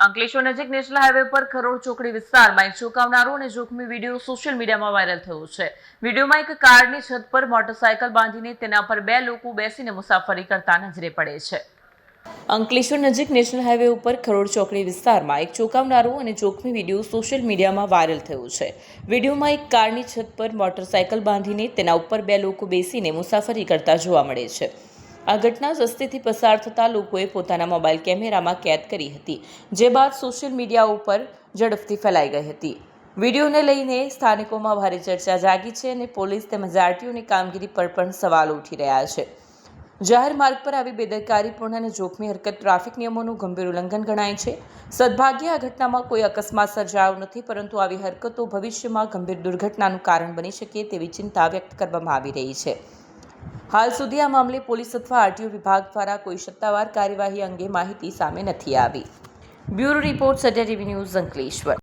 અંકલેશ્વર નજીક national highway પર ખરોડ ચોકડી વિસ્તારમાં એક ચોંકાવનારો અને જોખમી વિડીયો સોશિયલ મીડિયામાં વાયરલ થયો છે। વિડીયોમાં એક કારની છત પર મોટરસાયકલ બાંધીને તેના પર બે લોકો બેસીને મુસાફરી કરતા નજરે પડે છે। અંકલેશ્વર નજીક નેશનલ હાઈવે ઉપર ખરોડ ચોકડી વિસ્તારમાં એક ચોંકાવનારો અને જોખમી વિડીયો સોશિયલ મીડિયામાં વાયરલ થયો છે। વિડીયોમાં એક કારની છત પર મોટરસાયકલ બાંધીને તેના ઉપર બે લોકો બેસીને મુસાફરી કરતા જોવા મળે છે। આ ઘટના રસ્તેથી પસાર થતા લોકોએ પોતાના મોબાઈલ કેમેરામાં કેદ કરી હતી, જે બાદ સોશિયલ મીડિયા ઉપર ઝડપથી ફેલાઈ ગઈ હતી। વિડીયોને લઈને સ્થાનિકોમાં ભારે ચર્ચા જાગી છે અને પોલીસ તેમજ આરટીઓની કામગીરી પર પણ સવાલો ઉઠી રહ્યા છે। જાહેર માર્ગ પર આવી બેદરકારીપૂર્ણ અને જોખમી હરકત ટ્રાફિક નિયમોનું ગંભીર ઉલ્લંઘન ગણાય છે। સદભાગ્યે આ ઘટનામાં કોઈ અકસ્માત સર્જાયો નથી, પરંતુ આવી હરકતો ભવિષ્યમાં ગંભીર દુર્ઘટનાનું કારણ બની શકે તેવી ચિંતા વ્યક્ત કરવામાં આવી રહી છે। હાલ સુધી આ મામલે પોલીસ અથવા આરટીઓ વિભાગ દ્વારા કોઈ સત્તાવાર કાર્યવાહી અંગે માહિતી સામે નથી આવી। બ્યુરો રિપોર્ટ, સત્ય ટીવી ન્યૂઝ, અંકલેશ્વર।